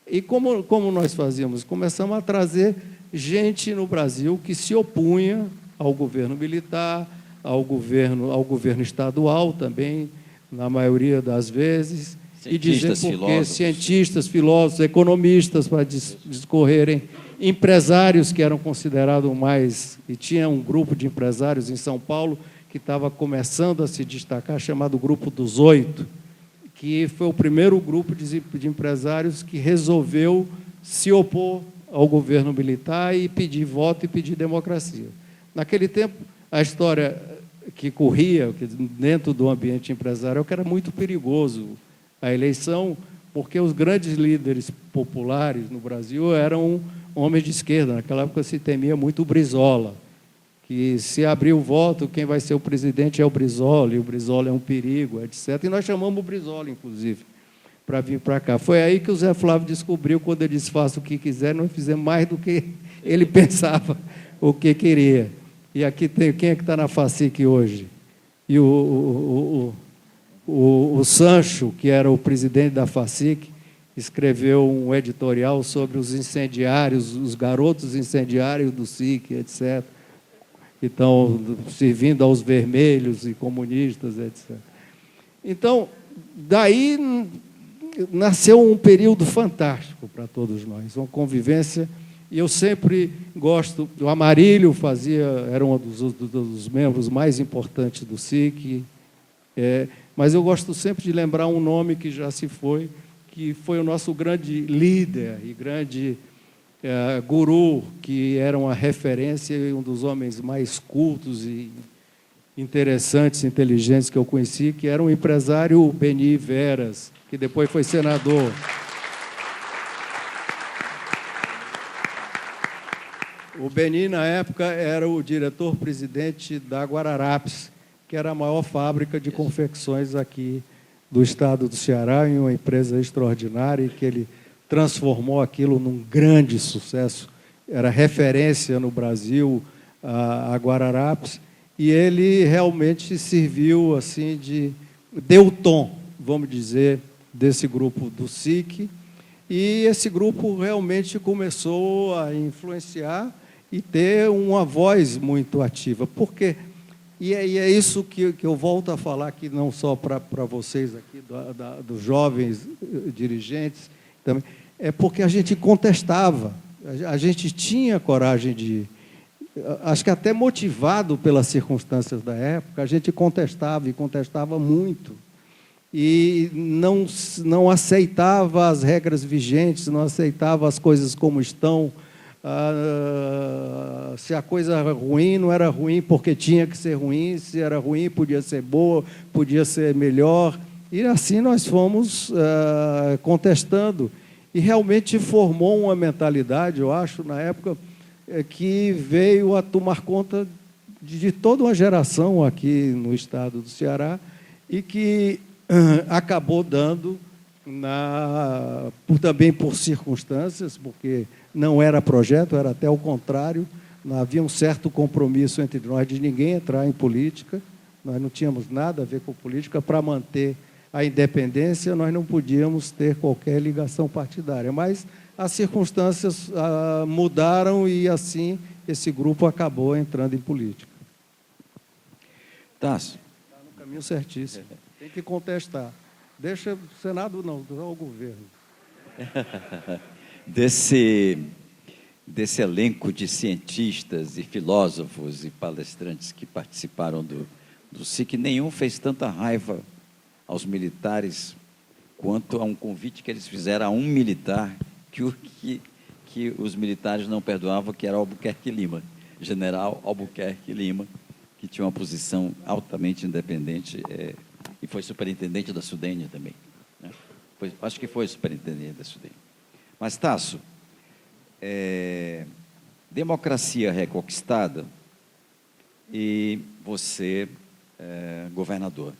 J: E como nós fazíamos? Começamos a trazer gente no Brasil que se opunha ao governo militar, ao governo estadual também, na maioria das vezes, e dizer porque cientistas, filósofos, economistas, para discorrerem, empresários que eram considerados mais... E tinha um grupo de empresários em São Paulo que estava começando a se destacar, chamado Grupo dos Oito, que foi o primeiro grupo de empresários que resolveu se opor ao governo militar e pedir voto e pedir democracia. Naquele tempo, a história que corria dentro do ambiente empresarial, que era muito perigoso a eleição, porque os grandes líderes populares no Brasil eram homens de esquerda. Naquela época se temia muito o Brizola, que se abrir o voto, quem vai ser o presidente é o Brizola, e o Brizola é um perigo, etc. E nós chamamos o Brizola, inclusive, para vir para cá. Foi aí que o Zé Flávio descobriu, quando ele disse, faça o que quiser, nós fizemos mais do que ele pensava o que queria. E aqui tem quem é que está na FACIC hoje? E o Sancho, que era o presidente da FACIC, escreveu um editorial sobre os incendiários, os garotos incendiários do SIC, etc. Que estão servindo aos vermelhos e comunistas, etc. Então, daí nasceu um período fantástico para todos nós, uma convivência. E eu sempre gosto... O Amarílio era um dos membros mais importantes do SIC, mas eu gosto sempre de lembrar um nome que já se foi, que foi o nosso grande líder e grande guru, que era uma referência e um dos homens mais cultos e interessantes, inteligentes que eu conheci, que era o empresário Beni Veras, que depois foi senador. O Beni, na época, era o diretor-presidente da Guararapes, que era a maior fábrica de confecções aqui do estado do Ceará, em uma empresa extraordinária, e que ele transformou aquilo num grande sucesso. Era referência no Brasil, a Guararapes, e ele realmente serviu assim deu o tom, vamos dizer, desse grupo do SIC, e esse grupo realmente começou a influenciar e ter uma voz muito ativa. Por quê? E é isso que eu volto a falar aqui, não só para vocês aqui, dos jovens dirigentes, também, é porque a gente contestava, a gente tinha coragem de... Acho que até motivado pelas circunstâncias da época, a gente contestava, e contestava muito. E não aceitava as regras vigentes, não aceitava as coisas como estão. Se a coisa era ruim, não era ruim porque tinha que ser ruim, se era ruim, podia ser boa, podia ser melhor. E assim nós fomos contestando. E realmente formou uma mentalidade, eu acho, na época, que veio a tomar conta de toda uma geração aqui no estado do Ceará e que acabou dando, também por circunstâncias, porque não era projeto, era até o contrário, não havia um certo compromisso entre nós de ninguém entrar em política, nós não tínhamos nada a ver com política. Para manter a independência, nós não podíamos ter qualquer ligação partidária, mas as circunstâncias mudaram e, assim, esse grupo acabou entrando em política.
H: Tássio.
J: Está no caminho certíssimo. Tem que contestar. Deixa o Senado, não, só o governo.
H: Desse elenco de cientistas e filósofos e palestrantes que participaram do SIC, nenhum fez tanta raiva aos militares quanto a um convite que eles fizeram a um militar que os militares não perdoavam, que era Albuquerque Lima, general Albuquerque Lima, que tinha uma posição altamente independente e foi superintendente da SUDENE também, né? Acho que foi superintendente da SUDENE. Mas, Tasso, democracia reconquistada e você, governador.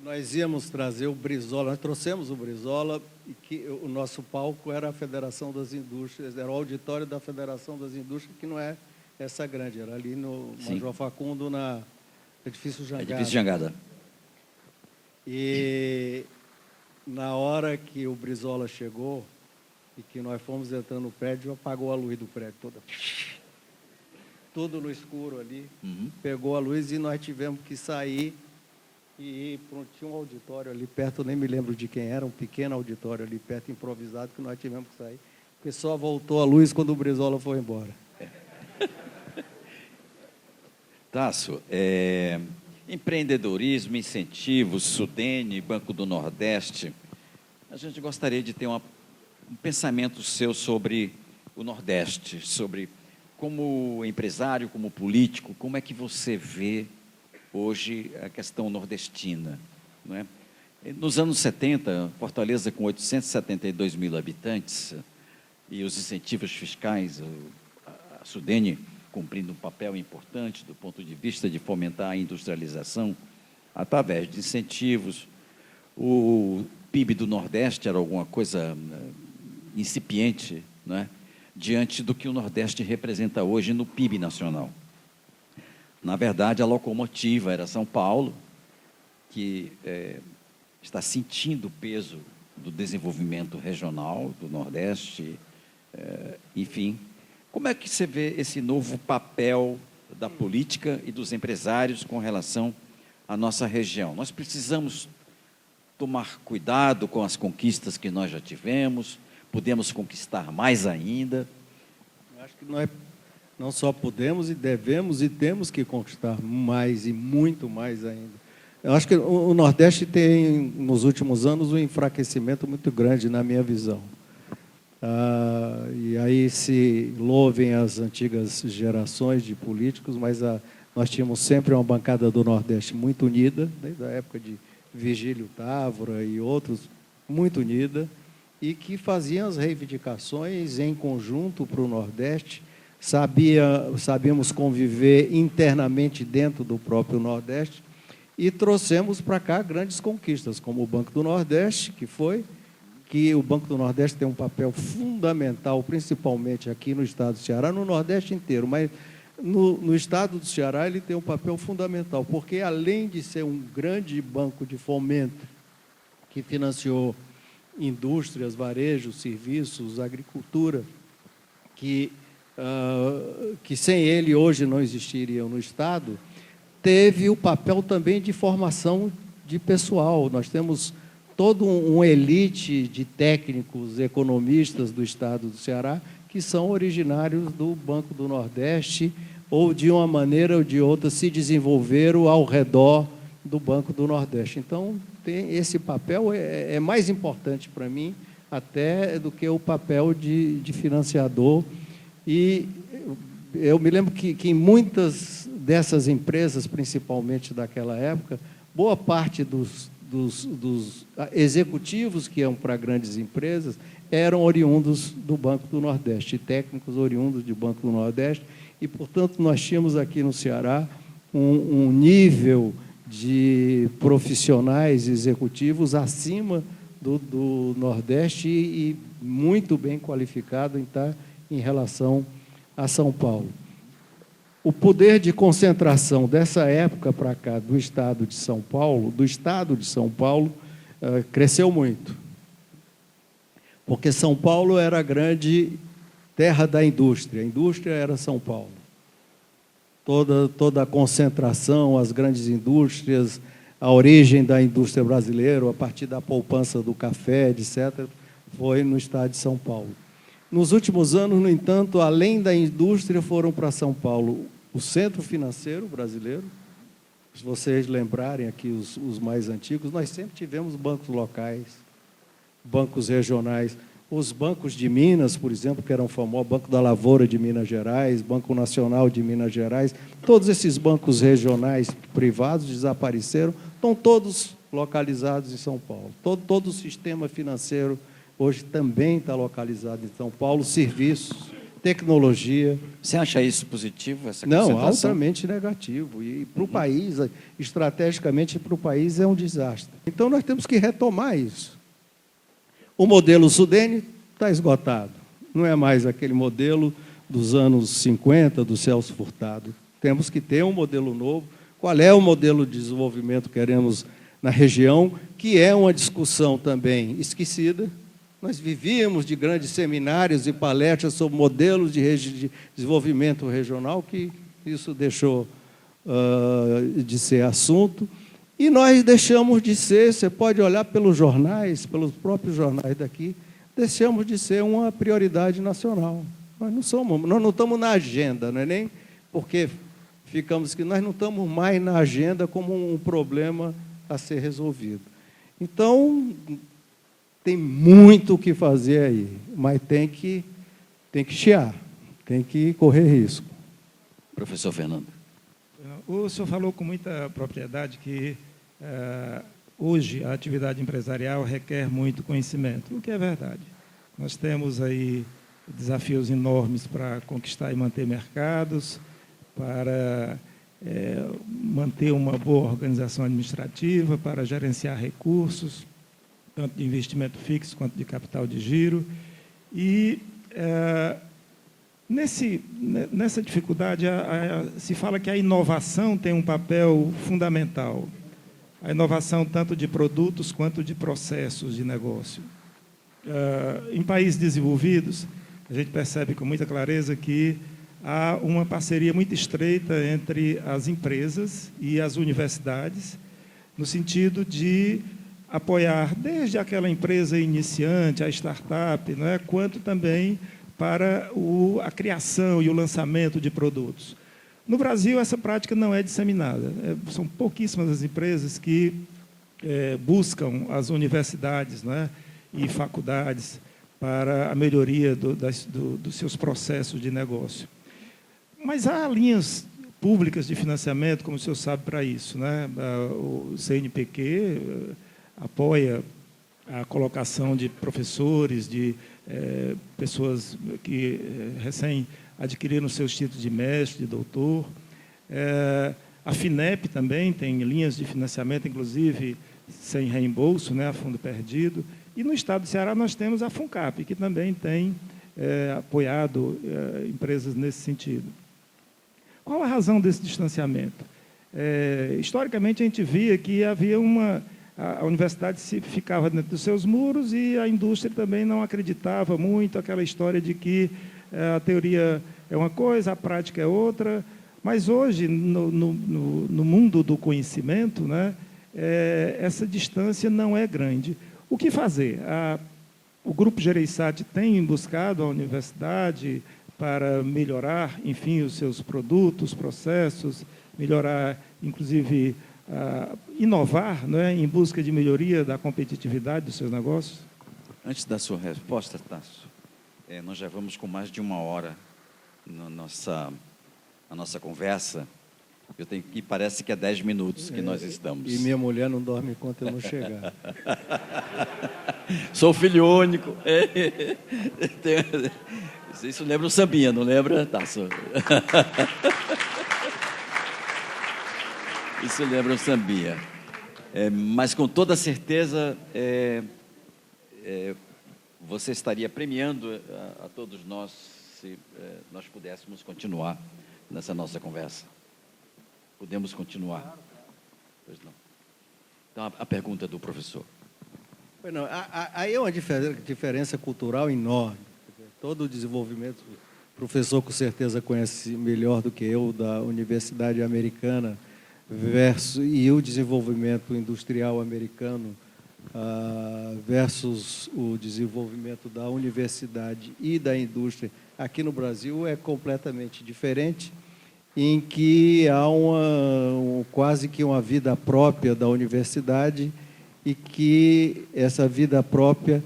J: Nós íamos trazer o Brizola, nós trouxemos o Brizola, e que o nosso palco era a Federação das Indústrias, era o auditório da Federação das Indústrias, que não é essa grande, era ali no Major Facundo, na Edifício Jangada.
H: Edifício Jangada.
J: E na hora que o Brizola chegou e que nós fomos entrando no prédio, apagou a luz do prédio toda. Tudo no escuro ali, pegou a luz e nós tivemos que sair e tinha um auditório ali perto, eu nem me lembro de quem era, um pequeno auditório ali perto, improvisado, que nós tivemos que sair, porque só voltou a luz quando o Brizola foi embora.
H: Tasso, empreendedorismo, incentivos, Sudene, Banco do Nordeste, a gente gostaria de ter um pensamento seu sobre o Nordeste, sobre como empresário, como político, como é que você vê hoje a questão nordestina, não é? Nos anos 70, Fortaleza com 872 mil habitantes e os incentivos fiscais, a Sudene cumprindo um papel importante do ponto de vista de fomentar a industrialização através de incentivos. O PIB do Nordeste era alguma coisa incipiente, não é? Diante do que o Nordeste representa hoje no PIB nacional. Na verdade, a locomotiva era São Paulo, que está sentindo o peso do desenvolvimento regional do Nordeste, enfim. Como é que você vê esse novo papel da política e dos empresários com relação à nossa região? Nós precisamos tomar cuidado com as conquistas que nós já tivemos, podemos conquistar mais ainda.
J: Eu acho que nós não só podemos e devemos e temos que conquistar mais e muito mais ainda. Eu acho que o Nordeste tem, nos últimos anos, um enfraquecimento muito grande, na minha visão. E aí se louvem as antigas gerações de políticos, mas nós tínhamos sempre uma bancada do Nordeste muito unida, desde a época de Virgílio Távora e outros, muito unida, e que faziam as reivindicações em conjunto para o Nordeste. Sabíamos conviver internamente dentro do próprio Nordeste e trouxemos para cá grandes conquistas, como o Banco do Nordeste, que o Banco do Nordeste tem um papel fundamental, principalmente aqui no estado do Ceará, no Nordeste inteiro, mas no estado do Ceará ele tem um papel fundamental, porque além de ser um grande banco de fomento que financiou indústrias, varejo, serviços, agricultura, que sem ele hoje não existiriam no Estado, teve o papel também de formação de pessoal. Nós temos toda uma elite de técnicos, economistas do Estado do Ceará, que são originários do Banco do Nordeste, ou de uma maneira ou de outra se desenvolveram ao redor do Banco do Nordeste. Então, esse papel é mais importante para mim até do que o papel de financiador. E eu me lembro que em muitas dessas empresas, principalmente daquela época, boa parte dos executivos que iam para grandes empresas eram oriundos do Banco do Nordeste, técnicos oriundos do Banco do Nordeste, e, portanto, nós tínhamos aqui no Ceará um nível de profissionais executivos acima do Nordeste e muito bem qualificado em relação a São Paulo. O poder de concentração dessa época para cá do Estado de São Paulo, cresceu muito. Porque São Paulo era a grande terra da indústria, a indústria era São Paulo. Toda a concentração, as grandes indústrias, a origem da indústria brasileira, a partir da poupança do café, etc., foi no estado de São Paulo. Nos últimos anos, no entanto, além da indústria, foram para São Paulo o Centro Financeiro Brasileiro. Se vocês lembrarem aqui os mais antigos, nós sempre tivemos bancos locais, bancos regionais. Os bancos de Minas, por exemplo, que eram famosos, Banco da Lavoura de Minas Gerais, Banco Nacional de Minas Gerais, todos esses bancos regionais privados desapareceram, estão todos localizados em São Paulo. Todo o sistema financeiro hoje também está localizado em São Paulo, serviços, tecnologia.
H: Você acha isso positivo, essa
J: Não,
H: concentração?
J: altamente negativo. E para o país, estrategicamente para o país, é um desastre. Então, nós temos que retomar isso. O modelo Sudene está esgotado. Não é mais aquele modelo dos anos 50, do Celso Furtado. Temos que ter um modelo novo. Qual é o modelo de desenvolvimento que queremos na região, que é uma discussão também esquecida. Nós vivíamos de grandes seminários e palestras sobre modelos de desenvolvimento regional, que isso deixou de ser assunto. E nós deixamos de ser, você pode olhar pelos jornais, pelos próprios jornais daqui, deixamos de ser uma prioridade nacional. Nós não estamos na agenda, não é nem porque ficamos que nós não estamos mais na agenda como um problema a ser resolvido. Então, tem muito o que fazer aí, mas tem que chiar, tem que correr risco.
H: Professor Fernando.
I: O senhor falou com muita propriedade que hoje a atividade empresarial requer muito conhecimento, o que é verdade. Nós temos aí desafios enormes para conquistar e manter mercados, para manter uma boa organização administrativa, para gerenciar recursos, tanto de investimento fixo quanto de capital de giro. E nessa dificuldade se fala que a inovação tem um papel fundamental. A inovação tanto de produtos quanto de processos de negócio. Em países desenvolvidos, a gente percebe com muita clareza que há uma parceria muito estreita entre as empresas e as universidades, no sentido de apoiar desde aquela empresa iniciante, a startup, não é? Quanto também para a criação e o lançamento de produtos. No Brasil, essa prática não é disseminada. São pouquíssimas as empresas que buscam as universidades, não é? E faculdades para a melhoria dos seus processos de negócio. Mas há linhas públicas de financiamento, como o senhor sabe, para isso, né? O CNPq apoia a colocação de professores, de pessoas que recém adquiriram seus títulos de mestre, de doutor. A FINEP também tem linhas de financiamento, inclusive sem reembolso, né, a fundo perdido. E no estado do Ceará nós temos a FUNCAP, que também tem apoiado empresas nesse sentido. Qual a razão desse distanciamento? Historicamente, a gente via que havia a universidade ficava dentro dos seus muros e a indústria também não acreditava muito, aquela história de que a teoria é uma coisa, a prática é outra. Mas hoje, no mundo do conhecimento, né, essa distância não é grande. O que fazer? O Grupo Gereissati tem buscado a universidade para melhorar, enfim, os seus produtos, processos, melhorar, inclusive, inovar, né, em busca de melhoria da competitividade dos seus negócios?
H: Antes da sua resposta, Tasso, nós já vamos com mais de 1 hora na nossa conversa. E parece que é 10 minutos que nós estamos.
J: E minha mulher não dorme enquanto eu não chegar.
H: Sou filho único. Isso lembra o sambinha, não lembra, Tasso? Isso lembra o sambinha. Mas com toda certeza você estaria premiando a todos nós se nós pudéssemos continuar nessa nossa conversa. Podemos continuar? Pois não. Então, a pergunta do professor.
J: Não, aí é uma diferença cultural enorme. Todo o desenvolvimento, o professor com certeza conhece melhor do que eu, da Universidade Americana, e o desenvolvimento industrial americano versus o desenvolvimento da universidade e da indústria aqui no Brasil é completamente diferente, em que há quase que uma vida própria da universidade e que essa vida própria,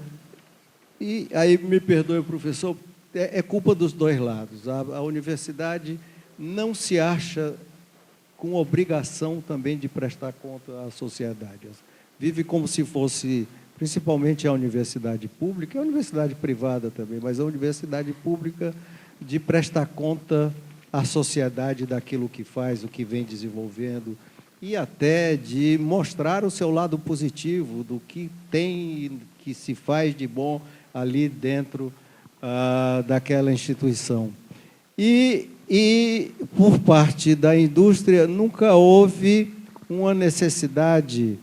J: e aí me perdoe, professor, é culpa dos dois lados. A universidade não se acha com obrigação também de prestar conta à sociedade. Vive como se fosse principalmente a universidade pública, e a universidade privada também, mas a universidade pública, de prestar conta à sociedade daquilo que faz, o que vem desenvolvendo, e até de mostrar o seu lado positivo do que tem, que se faz de bom ali dentro daquela instituição. E por parte da indústria, nunca houve uma necessidade,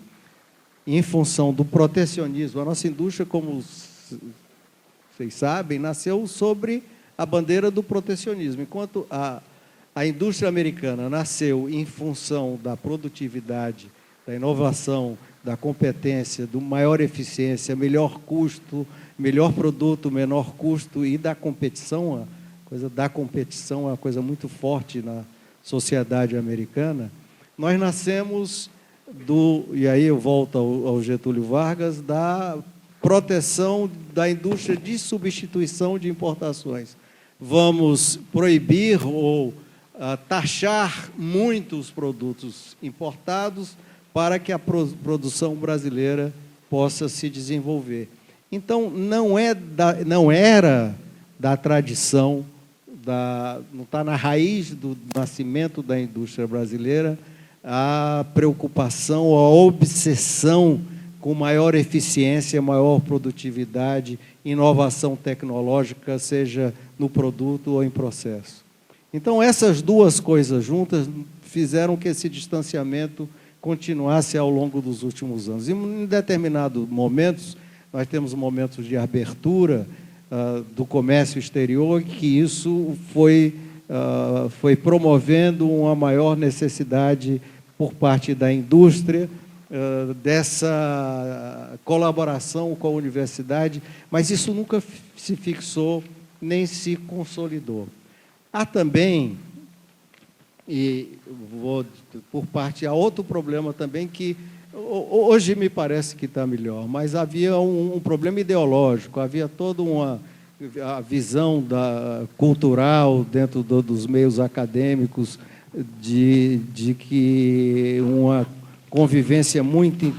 J: em função do protecionismo. A nossa indústria, como vocês sabem, nasceu sobre a bandeira do protecionismo, enquanto a indústria americana nasceu em função da produtividade, da inovação, da competência, do maior eficiência, melhor custo, melhor produto, menor custo e da competição. A coisa da competição é uma coisa muito forte na sociedade americana. Nós nascemos e aí eu volto ao Getúlio Vargas, da proteção da indústria de substituição de importações. Vamos proibir ou taxar muitos produtos importados para que a produção brasileira possa se desenvolver. Então, não era da tradição, não está na raiz do nascimento da indústria brasileira a preocupação, a obsessão com maior eficiência, maior produtividade, inovação tecnológica, seja no produto ou em processo. Então, essas duas coisas juntas fizeram que esse distanciamento continuasse ao longo dos últimos anos. E, em determinados momentos, nós temos momentos de abertura do comércio exterior, que isso foi promovendo uma maior necessidade por parte da indústria, dessa colaboração com a universidade, mas isso nunca se fixou nem se consolidou. Há também, há outro problema também que hoje me parece que está melhor, mas havia um problema ideológico, havia toda a visão cultural dentro dos meios acadêmicos de que uma convivência muito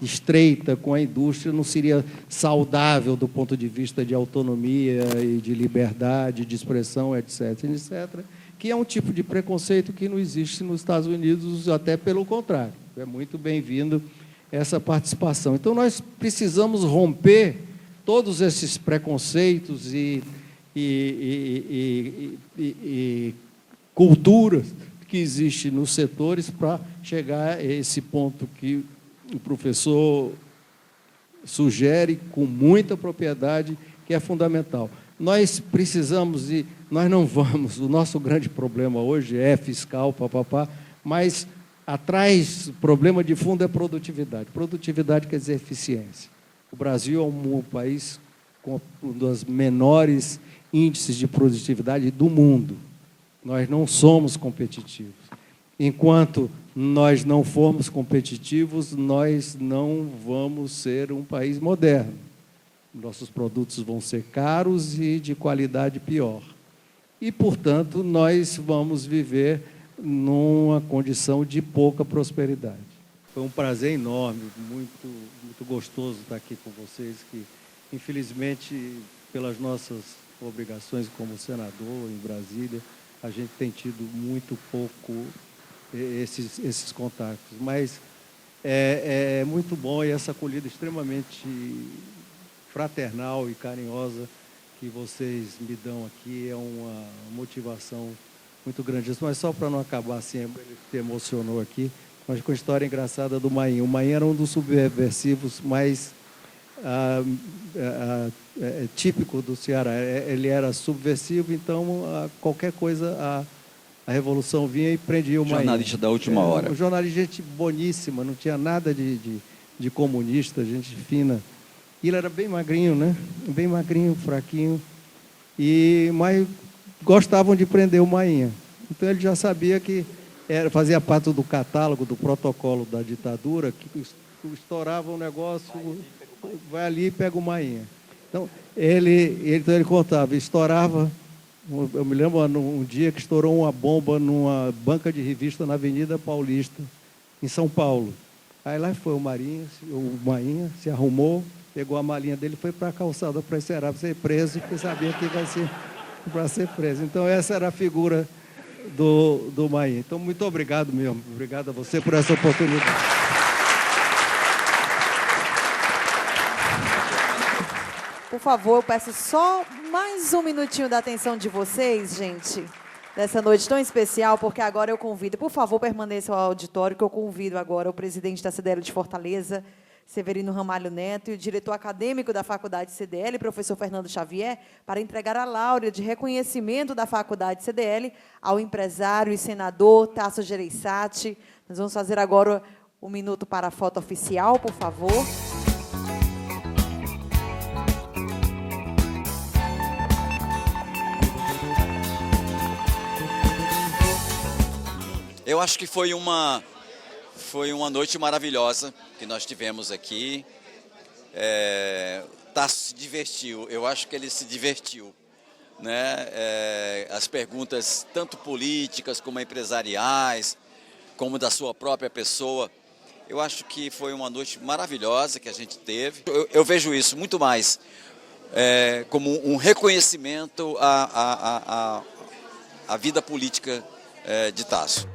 J: estreita com a indústria não seria saudável do ponto de vista de autonomia e de liberdade de expressão, etc., etc., que é um tipo de preconceito que não existe nos Estados Unidos, até pelo contrário. É muito bem-vindo essa participação. Então, nós precisamos romper todos esses preconceitos e culturas que existem nos setores para chegar a esse ponto que o professor sugere com muita propriedade, que é fundamental. Nós precisamos, e nós não vamos, o nosso grande problema hoje é fiscal, mas atrás, o problema de fundo é produtividade. Produtividade quer dizer eficiência. O Brasil é um país com um dos menores índices de produtividade do mundo. Nós não somos competitivos. Enquanto nós não formos competitivos, nós não vamos ser um país moderno. Nossos produtos vão ser caros e de qualidade pior. E, portanto, nós vamos viver numa condição de pouca prosperidade. Foi um prazer enorme, muito, muito gostoso estar aqui com vocês, que, infelizmente, pelas nossas obrigações como senador em Brasília, a gente tem tido muito pouco esses contatos. Mas é muito bom, e essa acolhida extremamente fraternal e carinhosa que vocês me dão aqui é uma motivação muito grande. Mas só para não acabar assim, ele se emocionou aqui, mas com a história engraçada do Mainho. O Mainho era um dos subversivos mais típico do Ceará. Ele era subversivo, então qualquer coisa a Revolução vinha e prendia o Mainho.
H: Jornalista da última hora.
J: Um jornalista, gente boníssima, não tinha nada de comunista, gente fina. E ele era bem magrinho, né? Bem magrinho, fraquinho. Mas gostavam de prender o Mainha. Então ele já sabia que fazia parte do catálogo, do protocolo da ditadura, que estourava um negócio, vai ali e pega o Mainha. Então ele contava, estourava. Eu me lembro um dia que estourou uma bomba numa banca de revista na Avenida Paulista, em São Paulo. Aí lá foi o Mainha, se arrumou, pegou a malinha dele e foi para a calçada para Ceará para ser preso, porque sabia que vai ser para ser preso. Então essa era a figura do Mainha. Então muito obrigado mesmo, obrigado a você por essa oportunidade.
L: Por favor, eu peço só mais um minutinho da atenção de vocês, gente, nessa noite tão especial, porque agora eu convido, por favor, permaneça ao auditório, que eu convido agora o presidente da CDL de Fortaleza, Severino Ramalho Neto, e o diretor acadêmico da Faculdade CDL, professor Fernando Xavier, para entregar a láurea de reconhecimento da Faculdade CDL ao empresário e senador Tasso Gereissati. Nós vamos fazer agora um minuto para a foto oficial, por favor.
M: Eu acho que foi uma noite maravilhosa que nós tivemos aqui. Tasso se divertiu, eu acho que ele se divertiu, né? As perguntas, tanto políticas como empresariais, como da sua própria pessoa, eu acho que foi uma noite maravilhosa que a gente teve. Eu vejo isso muito mais como um reconhecimento à vida política de Tasso.